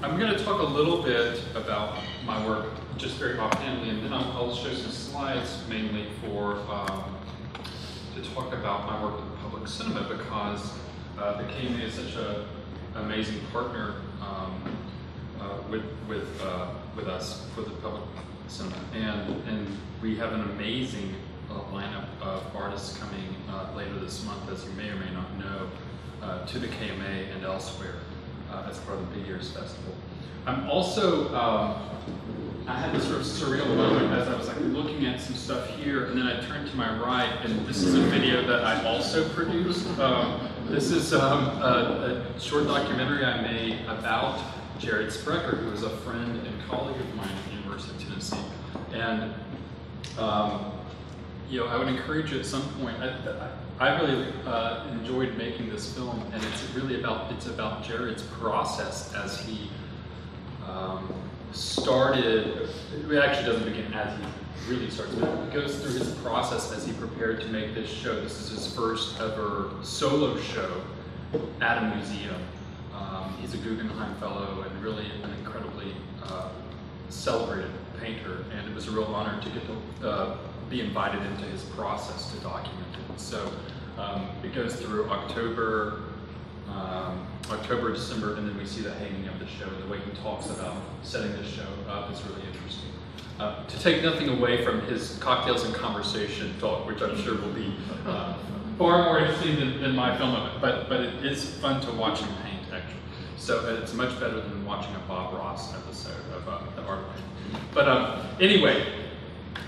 I'm going to talk a little bit about my work, just very offhandedly, and then I'll show some slides mainly for to talk about my work with public cinema, because the KMA is such an amazing partner with us for the public cinema, and we have an amazing lineup of artists coming later this month, as you may or may not know, to the KMA and elsewhere as part of the Big Ears Festival. I'm also, I had this sort of surreal moment as I was like looking at some stuff here, and then I turned to my right, and this is a video that I also produced. This is a short documentary I made about Jared Sprecher, who is a friend and colleague of mine at the University of Tennessee. And you know, I would encourage you at some point. I really enjoyed making this film, and it's really about Jared's process as he started. It actually doesn't begin as he really starts, but it goes through his process as he prepared to make this show. This is his first ever solo show at a museum. He's a Guggenheim Fellow and really an incredibly celebrated painter, and it was a real honor to get to be invited into his process to document it. So it goes through October, December, and then we see the hanging of the show. The way he talks about setting this show up is really interesting. To take nothing away from his cocktails and conversation talk, which I'm sure will be far more interesting than my film of it, but it is fun to watch him paint, actually. So it's much better than watching a Bob Ross episode of the art. But anyway,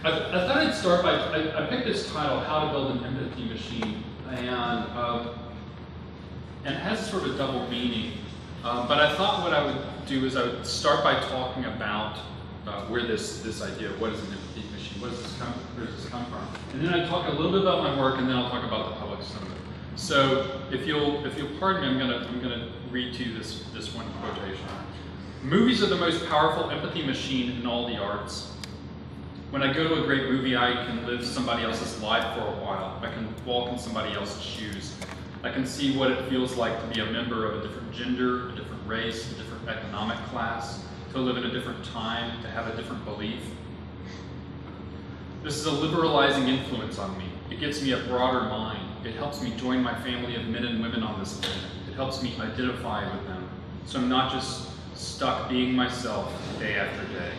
I thought I'd start by, I picked this title, How to Build an Empathy Machine, and it has sort of a double meaning. But I thought what I would do is I would start by talking about where this idea, what is an empathy machine, where does this come from? And then I'd talk a little bit about my work, and then I'll talk about the public cinema. So if you'll pardon me, I'm gonna read to you this one quotation. Movies are the most powerful empathy machine in all the arts. When I go to a great movie, I can live somebody else's life for a while. I can walk in somebody else's shoes. I can see what it feels like to be a member of a different gender, a different race, a different economic class, to live in a different time, to have a different belief. This is a liberalizing influence on me. It gives me a broader mind. It helps me join my family of men and women on this planet. It helps me identify with them, so I'm not just stuck being myself day after day.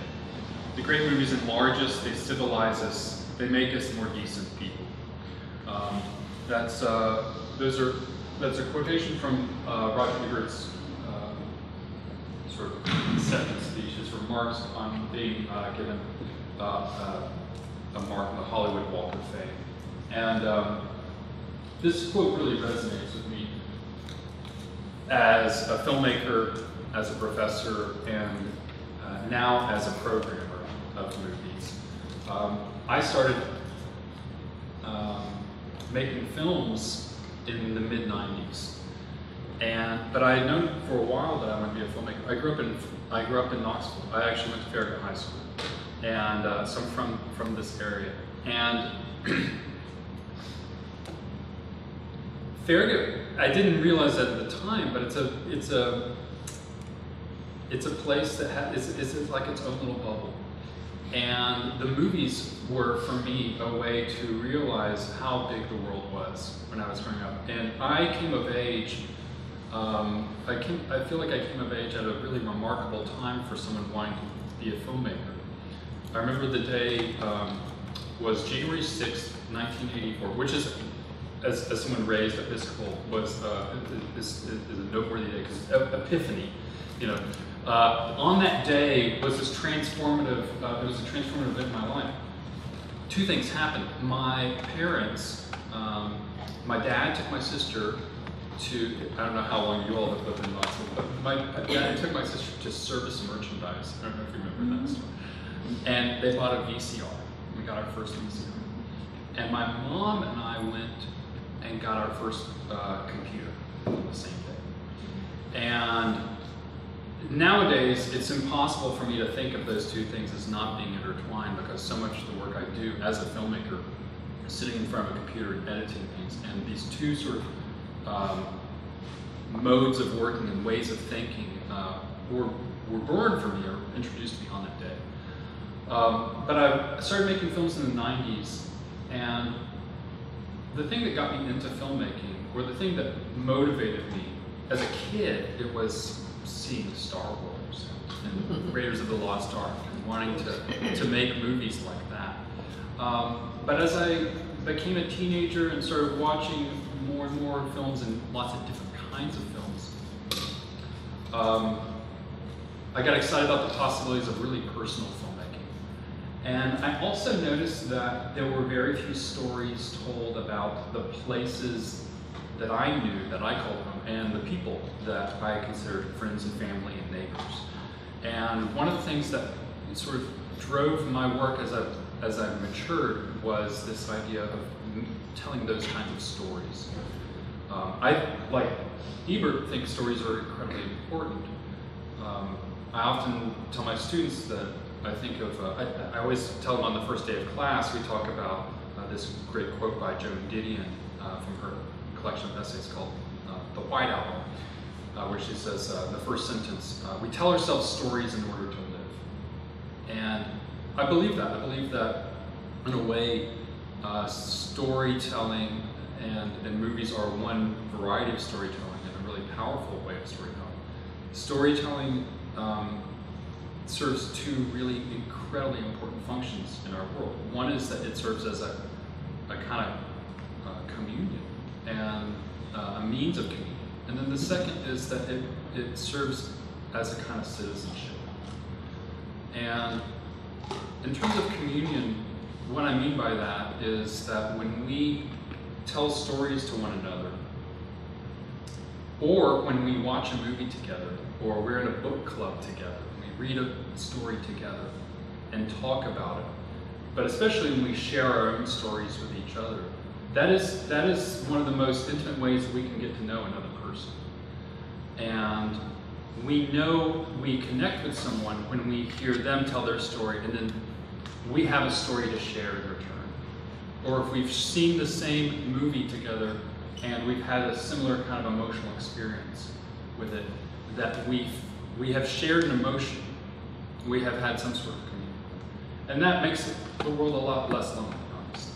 The great movies enlarge us, they civilize us, they make us more decent people. That's a quotation from Roger Ebert's sort of acceptance speech. His remarks on being given a mark on the Hollywood Walk of Fame. And this quote really resonates with me as a filmmaker, as a professor, and now as a programmer of movies. I started making films in the mid-90s, but I had known for a while that I wanted to be a filmmaker. I grew up in Knoxville. I actually went to Farragut High School, and so I'm from this area. And Farragut, I didn't realize that at the time, but it's a place that is like its own little bubble. And the movies were, for me, a way to realize how big the world was when I was growing up. And I came of age, I feel like I came of age at a really remarkable time for someone wanting to be a filmmaker. I remember the day was January 6th, 1984, which is, as someone raised Episcopal, was is a noteworthy day, because Epiphany, you know. On that day was this transformative, it was a transformative event in my life. Two things happened. My parents, my dad took my sister to, I don't know how long you all have lived in Knoxville, but my dad took my sister to Service Merchandise. I don't know if you remember that story. And they bought a VCR. We got our first VCR. And my mom and I went and got our first computer on the same day. And nowadays, it's impossible for me to think of those two things as not being intertwined, because so much of the work I do as a filmmaker is sitting in front of a computer and editing things, and these two sort of modes of working and ways of thinking were were born for me or introduced to me on that day. But I started making films in the 90s, and the thing that got me into filmmaking, or the thing that motivated me as a kid, it was seeing Star Wars and Raiders of the Lost Ark and wanting to make movies like that. But as I became a teenager and started watching more and more films and lots of different kinds of films, I got excited about the possibilities of really personal filmmaking. And I also noticed that there were very few stories told about the places that I knew, that I called home, and the people that I considered friends and family and neighbors. And one of the things that sort of drove my work as I matured was this idea of telling those kinds of stories. I, like Ebert, think stories are incredibly important. I often tell my students that I think of, I always tell them on the first day of class, we talk about this great quote by Joan Didion from her collection of essays called The White Album, where she says, the first sentence, we tell ourselves stories in order to live. And I believe that. I believe that, in a way, storytelling and movies are one variety of storytelling and a really powerful way of storytelling. Storytelling serves two really incredibly important functions in our world. One is that it serves as a kind of communion and a means of communion. And then the second is that it serves as a kind of citizenship. And in terms of communion, what I mean by that is that when we tell stories to one another, or when we watch a movie together, or we're in a book club together, we read a story together and talk about it, but especially when we share our own stories with each other, that is one of the most intimate ways that we can get to know another person. And we know we connect with someone when we hear them tell their story, and then we have a story to share in return. Or if we've seen the same movie together and we've had a similar kind of emotional experience with it, that we have shared an emotion, we have had some sort of communion. And that makes the world a lot less lonely, honestly.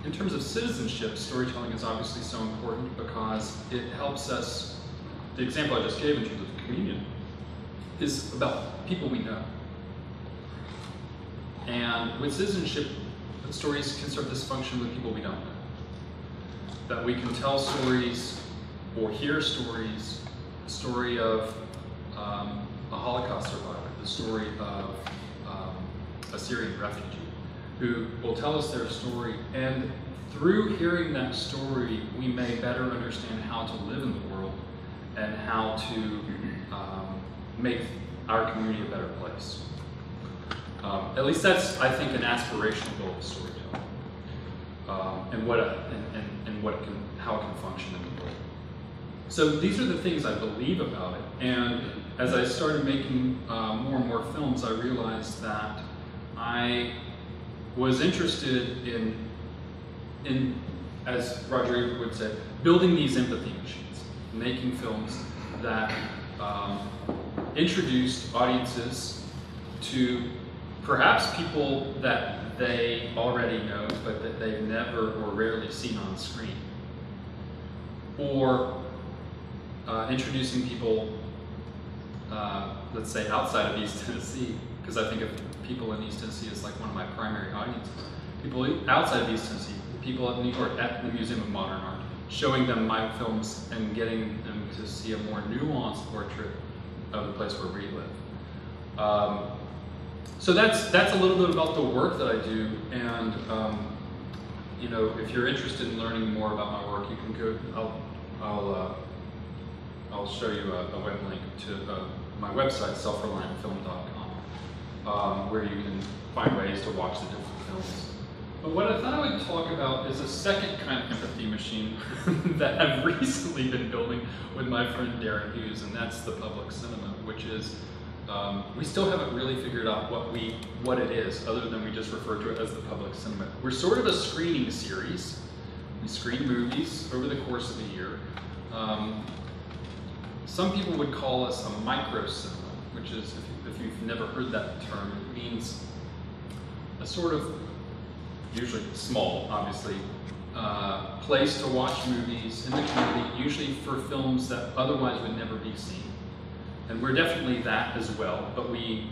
In terms of citizenship, storytelling is obviously so important because it helps us. The example I just gave in terms of communion is about people we know. And with citizenship, stories can serve this function with people we don't know. That we can tell stories or hear stories, the story of a Holocaust survivor, the story of a Syrian refugee, who will tell us their story, and through hearing that story, we may better understand how to live in the world and how to make our community a better place. At least that's, I think, an aspirational goal of storytelling, and how it can function in the world. So these are the things I believe about it, and as I started making more and more films, I realized that I was interested in, as Roger Ebert would say, building these empathy machines, making films that introduced audiences to perhaps people that they already know, but that they've never or rarely seen on screen. Or introducing people, let's say, outside of East Tennessee, because I think of people in East Tennessee as like one of my primary audiences. People outside of East Tennessee, people in New York at the Museum of Modern Art, showing them my films and getting them to see a more nuanced portrait of the place where we live. So that's a little bit about the work that I do, and you know, if you're interested in learning more about my work, you can go. I'll show you a web link to my website, selfreliantfilm.com, where you can find ways to watch the different films. But what I thought I would talk about is a second kind of empathy machine that I've recently been building with my friend Darren Hughes, and that's the public cinema, which is we still haven't really figured out what it is, other than we just refer to it as the public cinema. We're sort of a screening series. We screen movies over the course of a year. Some people would call us a micro cinema. which is, if you've never heard that term, it means a sort of, usually small, obviously, place to watch movies in the community, usually for films that otherwise would never be seen. And we're definitely that as well, but we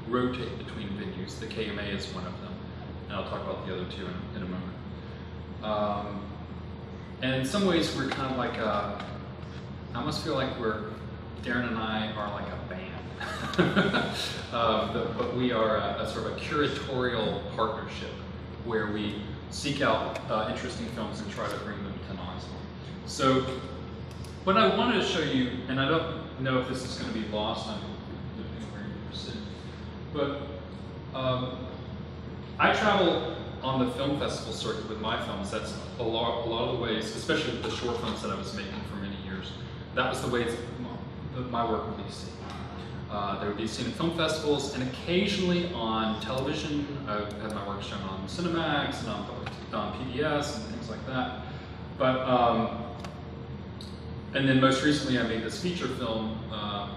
rotate between venues. The KMA is one of them, and I'll talk about the other two in a moment. And in some ways, we're kind of like I almost feel like Darren and I are like a band, but we are a sort of a curatorial partnership where we seek out interesting films and try to bring them to Knoxville. So what I wanted to show you, and I don't know if this is going to be lost on where you're sitting, but I travel on the film festival circuit with my films. That's a lot of the ways, especially with the short films that I was making for many years. That was the ways that my work would be seen. They would be seen at film festivals and occasionally on television. I've had my work shown on Cinemax and on PBS and things like that. But and then most recently I made this feature film,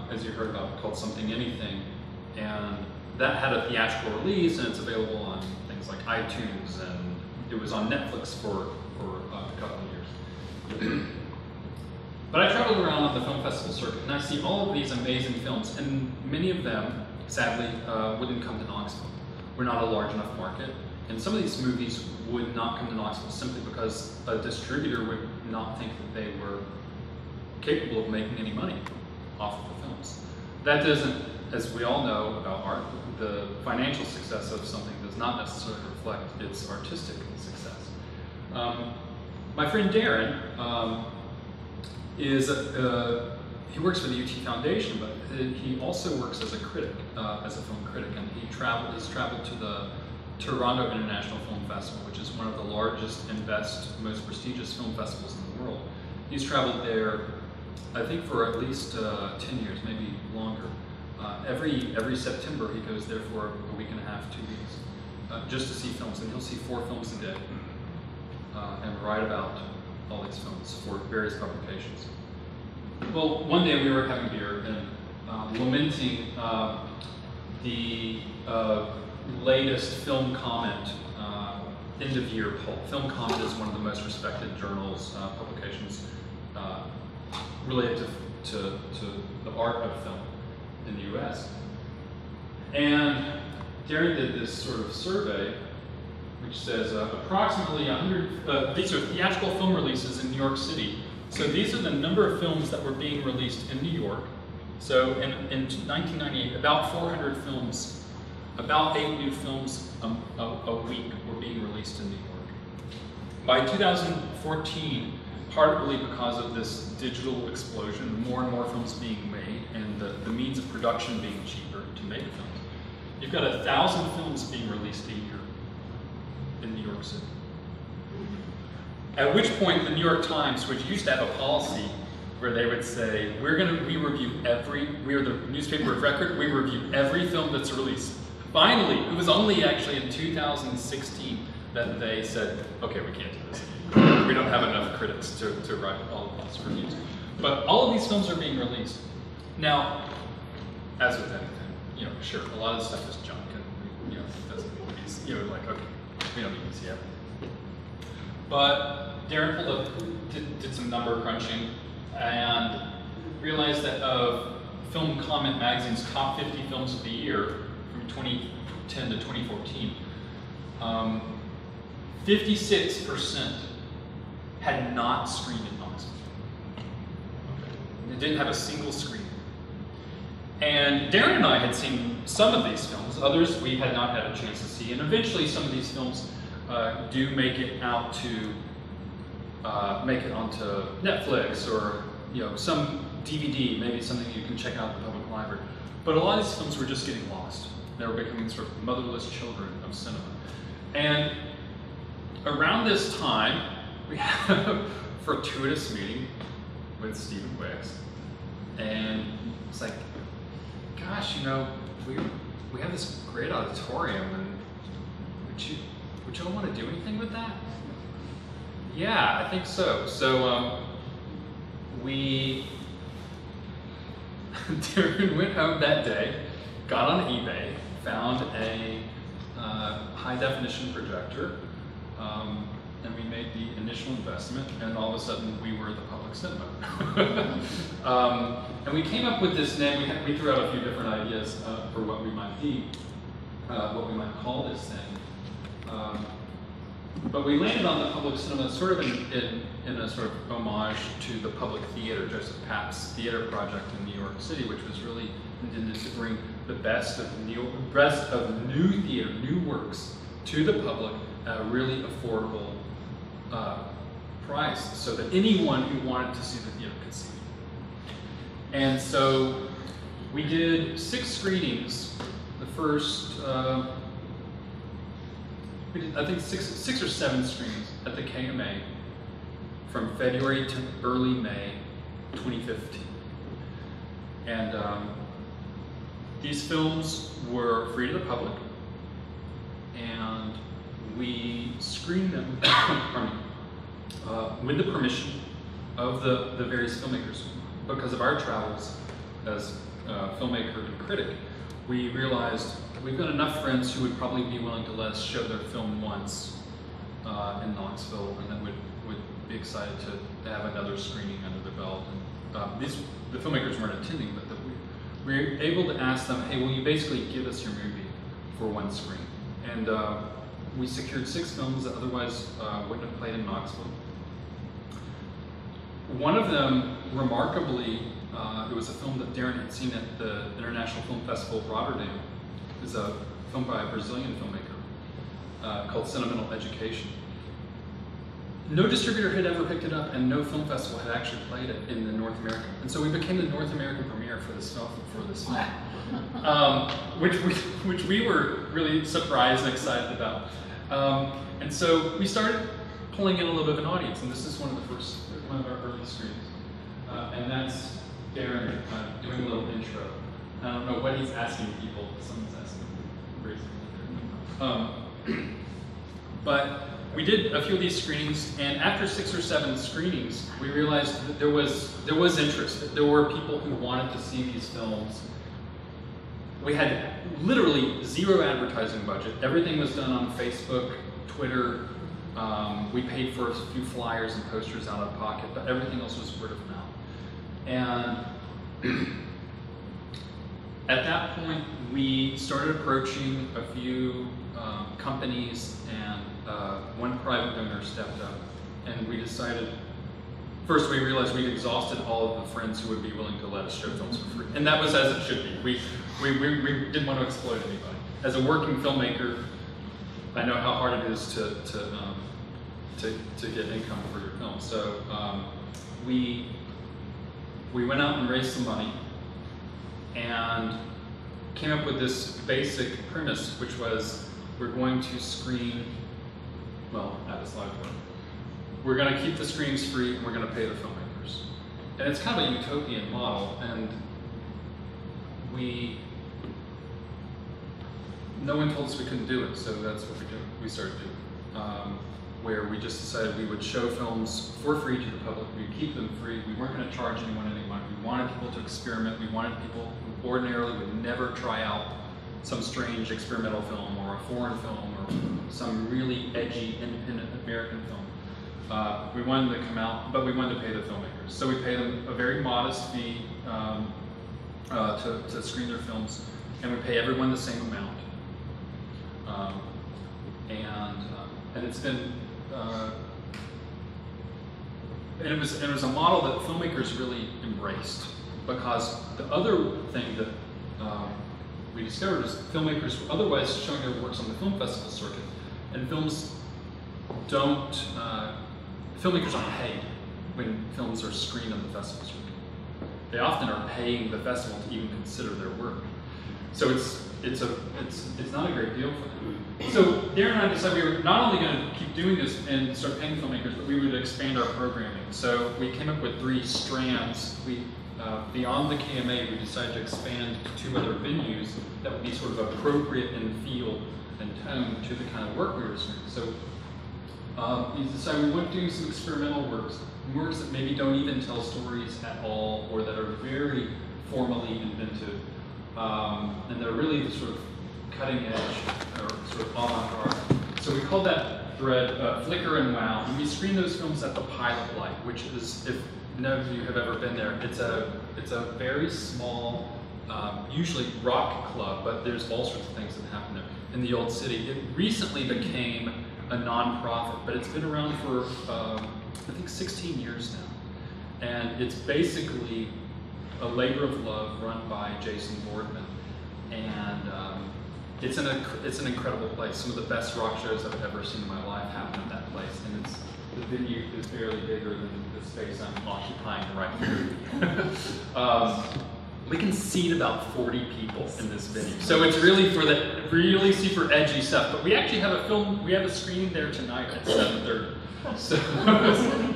as you heard about, called Something Anything, and that had a theatrical release and it's available on things like iTunes, and it was on Netflix for a couple of years. But I traveled around on the film festival circuit and I see all of these amazing films, and many of them, sadly, wouldn't come to Knoxville. We're not a large enough market, and some of these movies would not come to Knoxville simply because a distributor would not think that they were capable of making any money off of the films. That doesn't, as we all know about art, the financial success of something does not necessarily reflect its artistic success. My friend Darren he works for the UT Foundation, but he also works as a critic, as a film critic, and he's traveled to the Toronto International Film Festival, which is one of the largest and best, most prestigious film festivals in the world. He's traveled there, I think, for at least 10 years, maybe longer. Every September he goes there for a week and a half, 2 weeks, just to see films, and he'll see 4 films a day and write about all these films for various publications. Well, one day we were having beer and lamenting the latest Film Comment end-of-year poll. Film Comment is one of the most respected journals, publications related to the art of film in the US. And Darren did this sort of survey which says approximately 100, these are theatrical film releases in New York City. So these are the number of films that were being released in New York. So in 1998, about 400 films, about 8 new films a week were being released in New York. By 2014, partly because of this digital explosion, more and more films being made, and the means of production being cheaper to make films, you've got 1,000 films being released a year in New York City. At which point, the New York Times, which used to have a policy where they would say, we are the newspaper of record, we review every film that's released. Finally, it was only actually in 2016 that they said, okay, we can't do this. We don't have enough critics to write all of these reviews. But all of these films are being released. Now, as with anything, sure, a lot of this stuff is junk, and it doesn't, like, okay, we don't need to see everything. But Darren pulled up, did some number crunching, and realized that of Film Comment Magazine's top 50 films of the year from 2010 to 2014, 56% had not screened in Knoxville. It didn't have a single screen. And Darren and I had seen some of these films, others we had not had a chance to see, and eventually some of these films do make it out to onto Netflix or some DVD, maybe something you can check out at the public library. But a lot of these films were just getting lost. They were becoming sort of motherless children of cinema. And around this time, we had a fortuitous meeting with Stephen Wicks, and it's like, gosh, we have this great auditorium, and would you all want to do anything with that? Yeah, I think so. So we Darren went home that day, got on eBay, found a high definition projector, and we made the initial investment, and all of a sudden we were the public cinema. And we came up with this name. We threw out a few different ideas for what we might be, what we might call this thing. But we landed on the public cinema sort of in a sort of homage to the public theater, Joseph Papp's theater project in New York City, which was really intended to bring the best of new theater, new works to the public at a really affordable price, so that anyone who wanted to see the theater could see it. And so we did 6 screenings. The first, we did, I think, six or seven screenings at the KMA from February to early May 2015. And these films were free to the public, and we screened them with the permission of the various filmmakers. Because of our travels as filmmaker and critic, we realized we've got enough friends who would probably be willing to let us show their film once in Knoxville, and then would be excited to have another screening under the belt. And the filmmakers weren't attending, but we were able to ask them, hey, will you basically give us your movie for one screen? And we secured 6 films that otherwise wouldn't have played in Knoxville. One of them, remarkably, it was a film that Darren had seen at the International Film Festival of Rotterdam. It was a film by a Brazilian filmmaker called Sentimental Education. No distributor had ever picked it up, and no film festival had actually played it in the North America. And so we became the North American premiere for this film, which we were really surprised and excited about. And so we started pulling in a little bit of an audience, and this is one of our early screens. And that's Darren doing a little intro. I don't know what he's asking people. Someone's asking. But we did a few of these screenings, and after 6 or 7 screenings, we realized that there was interest. That there were people who wanted to see these films. We had literally 0 advertising budget. Everything was done on Facebook, Twitter. We paid for a few flyers and posters out of pocket, but everything else was word of mouth. And at that point, we started approaching a few companies, and one private donor stepped up, and we decided, first we realized we'd exhausted all of the friends who would be willing to let us show films for free. And that was as it should be. We didn't want to exploit anybody. As a working filmmaker, I know how hard it is to get income for your film. So we went out and raised some money and came up with this basic premise, which was we're going to screen, well, at a slide board. We're going to keep the screens free, and we're going to pay the filmmakers. And it's kind of a utopian model, and no one told us we couldn't do it, so that's what we started doing. Where we just decided we would show films for free to the public. We'd keep them free. We weren't going to charge anyone any money. We wanted people to experiment. We wanted people who ordinarily would never try out some strange experimental film or a foreign film or some really edgy, independent American film. We wanted them to come out, but we wanted to pay the filmmakers. So we paid them a very modest fee to screen their films, and we pay everyone the same amount. And it's been, and it was a model that filmmakers really embraced, because the other thing that we discovered is filmmakers were otherwise showing their works on the film festival circuit, and filmmakers aren't paid when films are screened on the festival circuit. They often are paying the festival to even consider their work. So it's not a great deal for them. So Darren and I decided we were not only going to keep doing this and start paying filmmakers, but we would expand our programming. So we came up with 3 strands. Beyond the KMA, we decided to expand to 2 other venues that would be sort of appropriate in feel and tone to the kind of work we were screening. So we decided we would do some experimental works that maybe don't even tell stories at all, or that are very formally invented. And they're really sort of cutting edge, or sort of avant-garde. So we call that thread Flicker and Wow, and we screen those films at the Pilot Light, which is, if none of you have ever been there, it's a very small, usually rock club, but there's all sorts of things that happen there in the old city. It recently became a non-profit, but it's been around for I think 16 years now, and it's basically a labor of love run by Jason Boardman, and it's an incredible place. Some of the best rock shows I've ever seen in my life happen at that place, and the venue is barely bigger than the space I'm occupying right here. We can seat about 40 people in this venue, so it's really for the really super edgy stuff. But we actually have we have a screening there tonight at 7:30. So,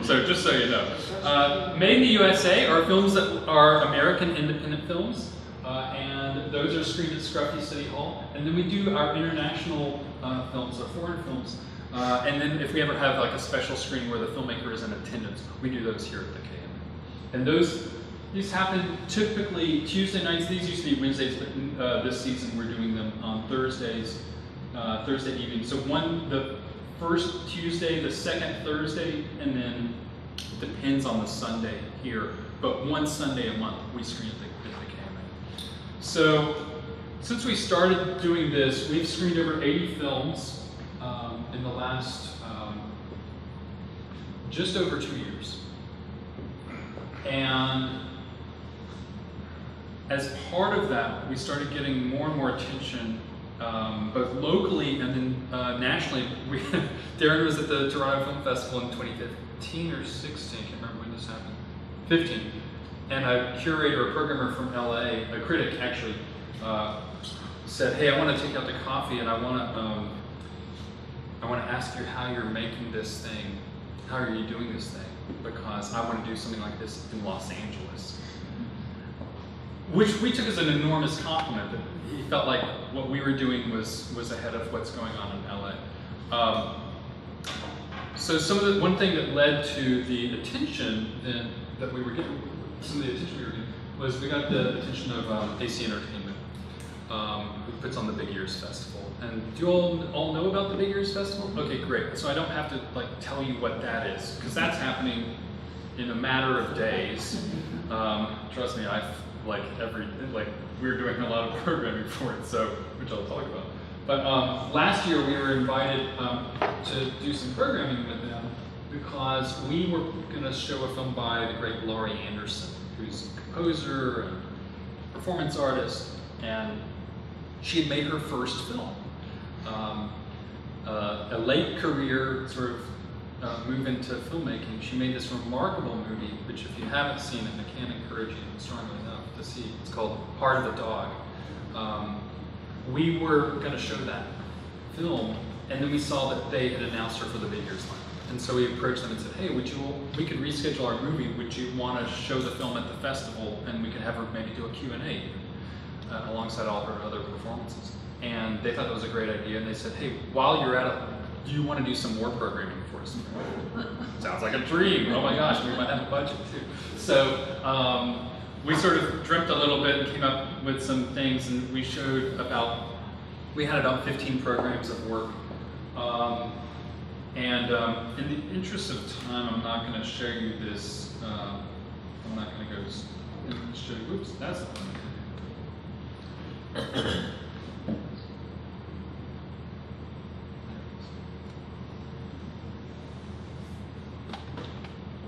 so just so you know, Made in the USA are films that are American independent films, and those are screened at Scruffy City Hall. And then we do our international films, or foreign films. And then if we ever have like a special screening where the filmmaker is in attendance, we do those here at the KM. And these happen typically Tuesday nights. These used to be Wednesdays, but this season we're doing them on Thursdays, Thursday evening. So the first Tuesday, the second Thursday, and then it depends on the Sunday here. But one Sunday a month we screen at the KM. So since we started doing this, we've screened over 80 films in the last just over 2 years. And as part of that, we started getting more and more attention, both locally and then nationally. Darren was at the Toronto Film Festival in 2015 or 16, I can't remember when this happened, 15. And a curator, a programmer from LA, a critic actually, said, hey, I want to take out the coffee and I want to ask you how you're making this thing, how are you doing this thing? Because I want to do something like this in Los Angeles. Which we took as an enormous compliment, that he felt like what we were doing was ahead of what's going on in LA. So one thing that led to the attention that we were getting, some of the attention we were getting, was we got the attention of AC Entertainment, who puts on the Big Ears Festival. And do you all know about the Big Ears Festival? Okay, great. So I don't have to tell you what that is, because that's happening in a matter of days. Trust me, we're doing a lot of programming for it, so which I'll talk about. But last year we were invited to do some programming with them because we were going to show a film by the great Laurie Anderson, who's a composer and performance artist, and she had made her first film. A late career sort of move into filmmaking. She made this remarkable movie, which if you haven't seen it, I can't encourage you strongly enough to see. It's called Heart of the Dog. We were going to show that film, and then we saw that they had announced her for the Big Ears lineup. And so we approached them and said, hey, we could reschedule our movie. Would you want to show the film at the festival, and we could have her maybe do a Q&A alongside all her other performances. And they thought that was a great idea, and they said, hey, while you're at it, do you want to do some more programming for us? Sounds like a dream. Oh my gosh, we might have a budget too. So we sort of dreamt a little bit and came up with some things, and we had about 15 programs of work. In the interest of time, I'm not going to show you this. I'm not going to go and show you, whoops, that's the one.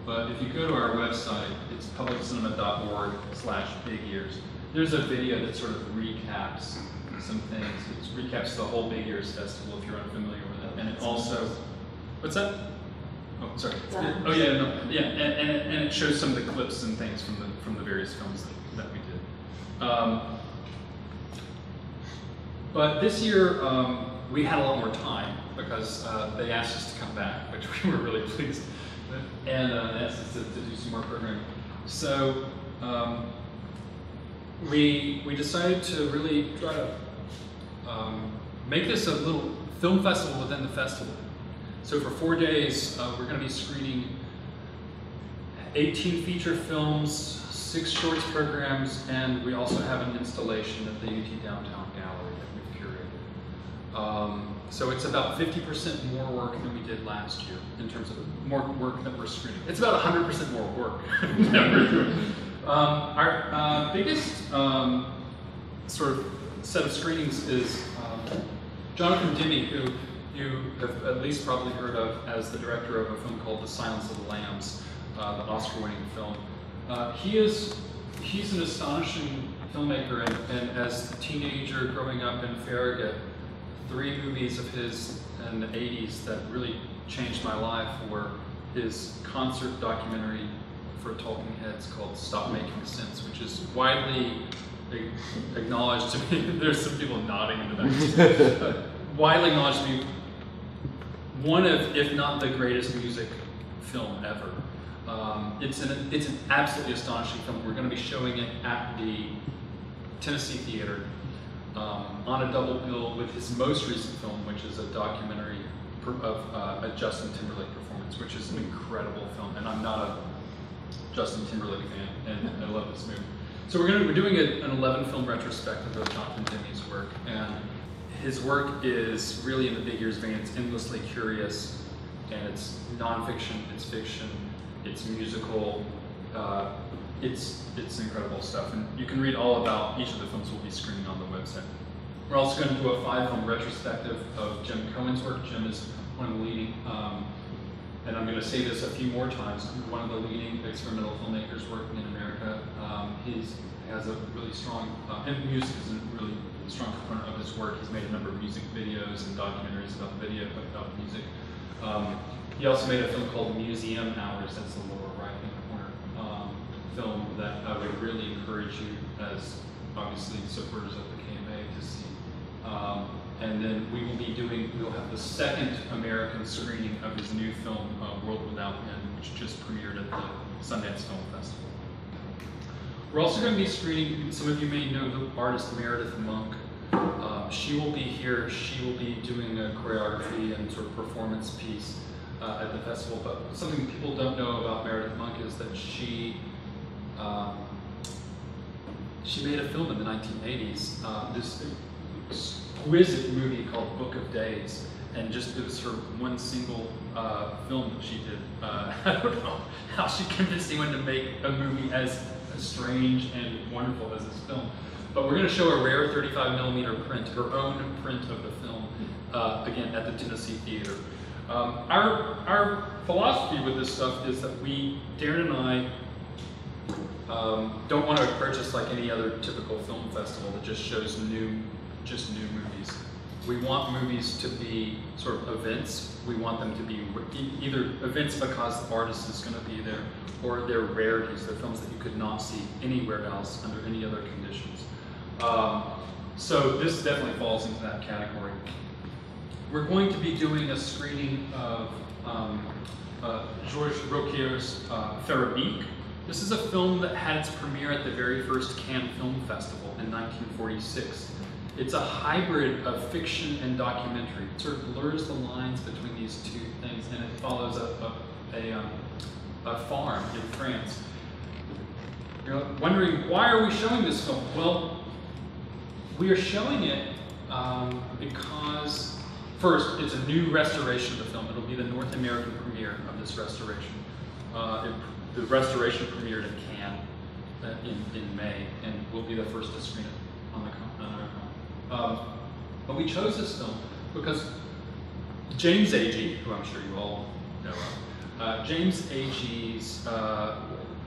But if you go to our website, it's publiccinema.org/Big Ears. There's a video that sort of recaps some things. It recaps the whole Big Ears Festival if you're unfamiliar with it. And it also, what's that? Oh, sorry. Oh yeah, no, yeah, and it shows some of the clips and things from the various films that we did. But this year we had a lot more time because they asked us to come back, which we were really pleased with, and asked us to do some more programming. So we decided to really try to make this a little film festival within the festival. So for 4 days, we're going to be screening 18 feature films, 6 shorts programs, and we also have an installation at the UT Downtown Gallery that we've curated. So it's about 50% more work than we did last year in terms of more work that we're screening. It's about 100% more work that we're doing. Our biggest sort of set of screenings is Jonathan Demme, who you have at least probably heard of as the director of a film called The Silence of the Lambs, the Oscar-winning film. He's an astonishing filmmaker, and as a teenager growing up in Farragut, 3 movies of his in the 80s that really changed my life were his concert documentary for talking heads called Stop Making Sense, which is widely acknowledged to me. There's some people nodding in the back. Widely acknowledged to me, one of, if not the greatest music film ever. It's an absolutely astonishing film. We're going to be showing it at the Tennessee Theater on a double bill with his most recent film, which is a documentary of a Justin Timberlake performance, which is an incredible film. And I'm not a Justin Timberlake fan, and I love this movie. So we're doing an 11 film retrospective of Jonathan Demme's work, and his work is really in the big ears vein. It's endlessly curious, and it's nonfiction, it's fiction, it's musical, it's incredible stuff. And you can read all about each of the films we'll be screening on the website. We're also going to do a 5-film retrospective of Jim Cohen's work. Jim is one of the leading, and I'm going to say this a few more times, one of the leading experimental filmmakers working in America. He has a really strong, and music is a really strong component of his work. He's made a number of music videos and documentaries about music. He also made a film called Museum Hours, that's the lower right-hand corner film that I would really encourage you as obviously supporters of the KMA to see. And then we'll have the second American screening of his new film, World Without End, which just premiered at the Sundance Film Festival. We're also going to be screening, some of you may know the artist Meredith Monk. She will be here. She will be doing a choreography and sort of performance piece at the festival. But something people don't know about Meredith Monk is that she made a film in the 1980s, this exquisite movie called Book of Days, and just it was her one single film that she did. I don't know how she convinced anyone to make a movie as strange and wonderful as this film. But we're going to show a rare 35mm print, her own print of the film, again at the Tennessee Theater. Our philosophy with this stuff is that Darren and I, don't want to approach this like any other typical film festival that just shows new movies. We want movies to be sort of events. We want them to be either events because the artist is going to be there, or they're rarities. They're films that you could not see anywhere else under any other conditions. So this definitely falls into that category. We're going to be doing a screening of Georges Roquier's Farabique. This is a film that had its premiere at the very first Cannes Film Festival in 1946. It's a hybrid of fiction and documentary. It sort of blurs the lines between these two things, and it follows a farm in France. You're wondering, why are we showing this film? Well, we are showing it because, first, it's a new restoration of the film. It'll be the North American premiere of this restoration. The restoration premiered in Cannes in May, and we'll be the first to screen it on our con. But we chose this film because James Agee, who I'm sure you all know of, James Agee's,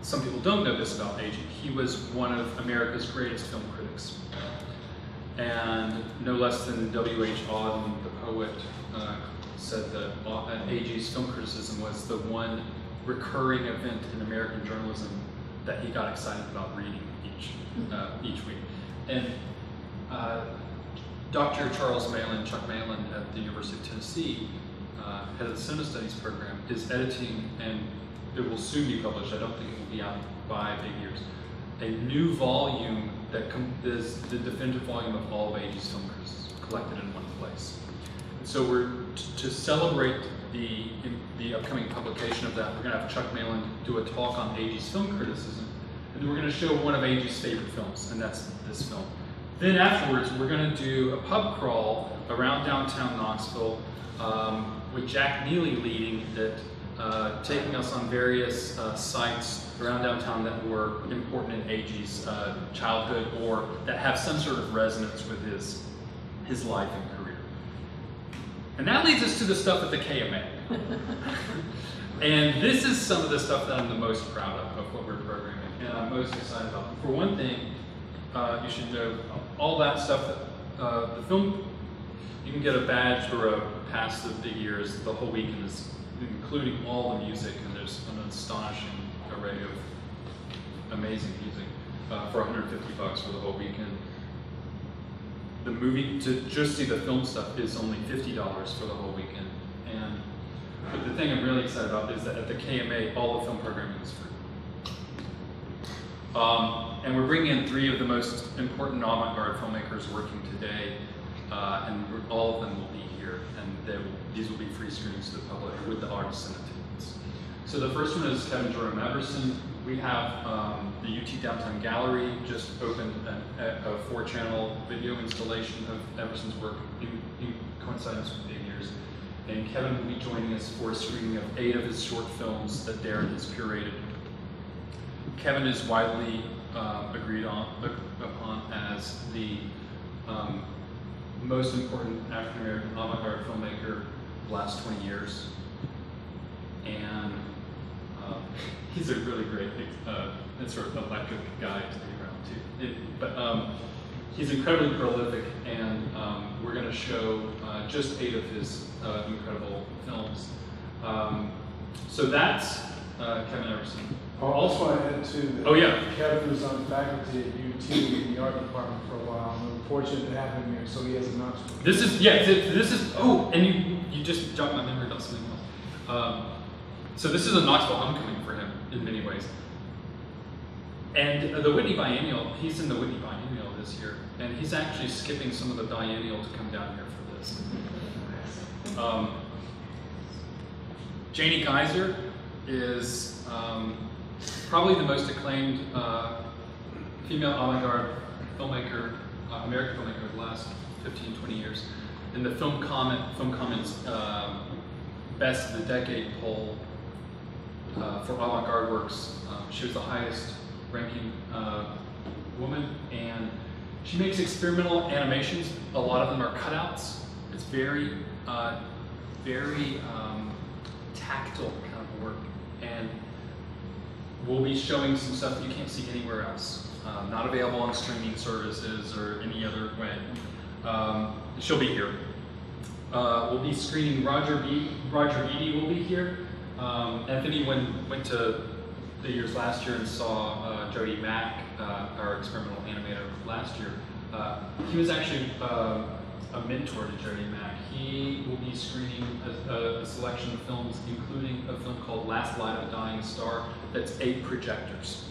some people don't know this about Agee, he was one of America's greatest film critics. And no less than W.H. Auden, the poet, said that Agee's film criticism was the one recurring event in American journalism that he got excited about reading each week. And Dr. Charles Malin, Chuck Malin at the University of Tennessee, head of the Cinema Studies program, is editing, and it will soon be published, I don't think it will be out by big years, a new volume that is the definitive volume of all of Agee's film criticism collected in one place. And so we're to celebrate the upcoming publication of that, we're going to have Chuck Malin do a talk on Agee's film criticism, and then we're going to show one of Agee's favorite films, and that's this film. Then afterwards, we're going to do a pub crawl around downtown Knoxville with Jack Neely leading it, taking us on various sites around downtown that were important in Agee's childhood or that have some sort of resonance with his life and career. And that leads us to the stuff at the KMA. And this is some of the stuff that I'm the most proud of what we're programming, and I'm most excited about. For one thing, you should know all that stuff that the film, you can get a badge or a pass to the big years. The whole weekend is including all the music, and there's an astonishing array of amazing music for $150 for the whole weekend. The movie, to just see the film stuff, is only $50 for the whole weekend. But the thing I'm really excited about is that at the KMA, all the film programming is free. And we're bringing in 3 of the most important avant-garde filmmakers working today, and all of them will be here, and these will be free screenings to the public with the artists in attendance. So the first one is Kevin Jerome Everson. We have the UT Downtown Gallery just opened a 4-channel video installation of Everson's work in coincidence with big years. And Kevin will be joining us for a screening of 8 of his short films that Darren has curated. Kevin is widely agreed upon as the most important African-American avant-garde filmmaker of the last 20 years. And he's a really great and sort of electric guy to be around too. He's incredibly prolific, and we're going to show just 8 of his incredible films. So that's Kevin Everson. I also want to add too that oh, yeah. Kevin was on faculty at UT in the art department for a while. And we're fortunate to have him here, so he has a Knoxville. This is, oh, and you just jogged my memory about something else. So this is a Knoxville homecoming for him in many ways. And the Whitney Biennial, he's in the Whitney Biennial this year, and he's actually skipping some of the Biennial to come down here for this. Janie Geiser is probably the most acclaimed female avant-garde filmmaker, American filmmaker of the last 15, 20 years. In the Film Comment's Best of the Decade poll for avant-garde works, she was the highest ranking woman, and she makes experimental animations. A lot of them are cutouts. It's very tactile kind of work, and we'll be showing some stuff you can't see anywhere else. Not available on streaming services or any other way. She'll be here. We'll be screening Roger Beatty will be here. Anthony went to the years last year and saw Jody Mack, our experimental animator last year. He was actually a mentor to Jody Mack. He will be screening a selection of films, including a film called Last Light of a Dying Star, that's 8 projectors.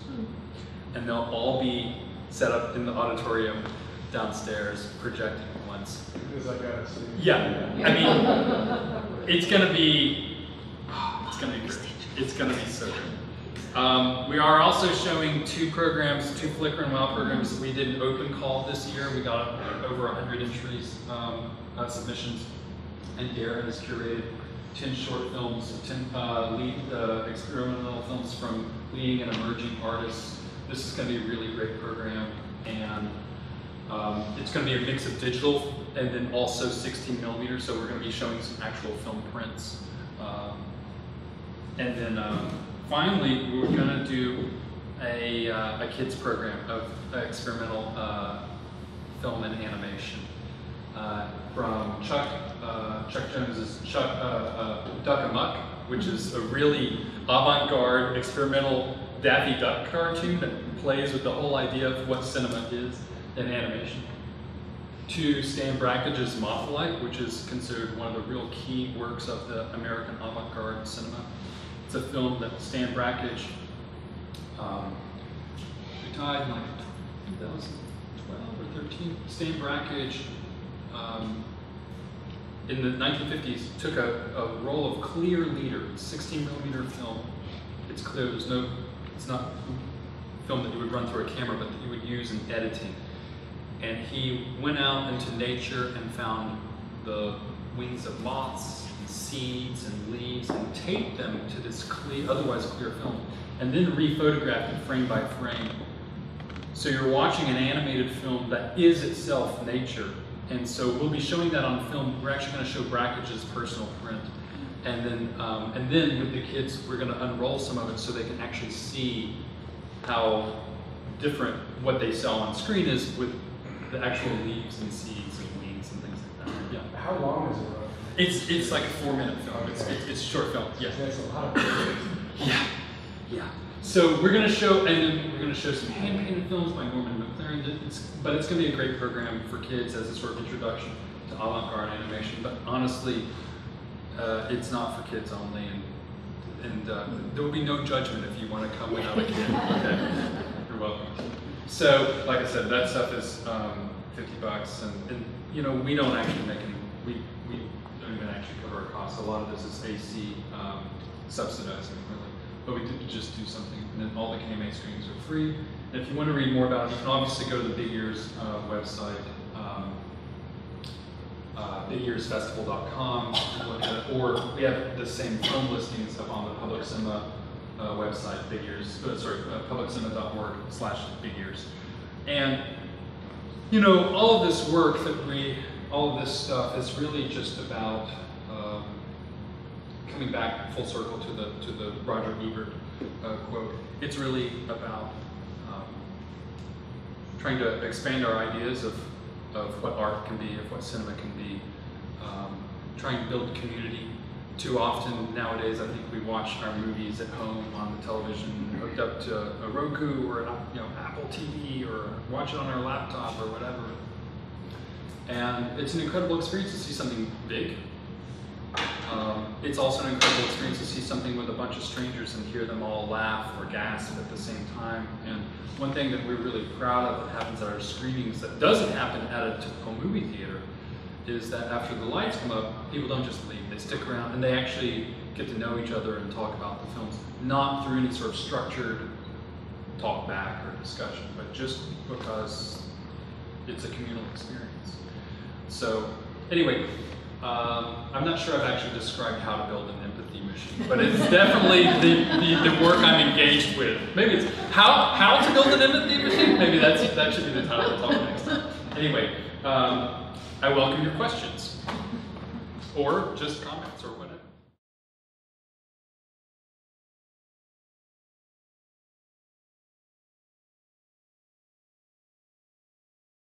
And they'll all be set up in the auditorium downstairs, projecting at once. Because I got to see. Yeah, I mean, it's gonna be great. It's gonna be so good. We are also showing 2 programs, 2 Flickr and WoW programs that we did an open call this year. We got over 100 entries, submissions, and Darren has curated 10 short films, 10 lead experimental films from leading and emerging artists. This is going to be a really great program, and it's going to be a mix of digital and then also 16 millimeters, so we're going to be showing some actual film prints. And then finally, we're going to do a kids program of experimental film and animation from Chuck Jones's Duck Amuck, which is a really avant-garde experimental Daffy Duck cartoon that plays with the whole idea of what cinema is in animation, to Stan Brackage's Moth-Like, which is considered one of the real key works of the American avant-garde cinema. It's a film that Stan Brakhage, who died in like 2012 or 13. Stan Brakhage in the 1950s, took a roll of clear leader, 16mm film. It's clear, it's not film that you would run through a camera, but that you would use in editing. And he went out into nature and found the wings of moths, and seeds, and leaves, and taped them to this otherwise clear film, and then rephotographed it frame by frame. So you're watching an animated film that is itself nature. And so we'll be showing that on film. We're actually going to show Brackage's personal print. And then with the kids, we're going to unroll some of it so they can actually see how different what they saw on screen is with the actual leaves and seeds and wings and things like that. Yeah. How long is it? It's like a 4-minute film. It's a short film. Yeah. That's a lot of Yeah. Yeah. So we're going to show, and then we're going to show some hand-painted films by Norman McLaren. But it's going to be a great program for kids as a sort of introduction to avant-garde animation. But honestly, it's not for kids only, and there will be no judgment if you want to come without a kid. Okay? You're welcome. So, like I said, that stuff is $50, and you know, we don't actually make any. We don't even actually cover our costs. A lot of this is AC subsidizing, really. But we did just do something, and then all the KMA screenings are free. And if you want to read more about it, you can obviously go to the Big Ears website, bigearsfestival.com, or we have the same film listings up on the Public Cinema website, publiccinema.org/bigears. And you know, all of this work all of this stuff is really just about coming back full circle to the Roger Ebert quote. It's really about trying to expand our ideas of what art can be, of what cinema can be, trying to build community. Too often nowadays, I think we watch our movies at home on the television, hooked up to a Roku or Apple TV, or watch it on our laptop or whatever. And it's an incredible experience to see something big. It's also an incredible experience to see something with a bunch of strangers and hear them all laugh or gasp at the same time. And one thing that we're really proud of that happens at our screenings that doesn't happen at a typical movie theater is that after the lights come up, people don't just leave. They stick around and they actually get to know each other and talk about the films, not through any sort of structured talk back or discussion, but just because it's a communal experience. So anyway, I'm not sure I've actually described how to build an empathy machine, but it's definitely the work I'm engaged with. Maybe it's how to build an empathy machine. Maybe that should be the title of the talk next time. Anyway, I welcome your questions, or just comments, or whatever.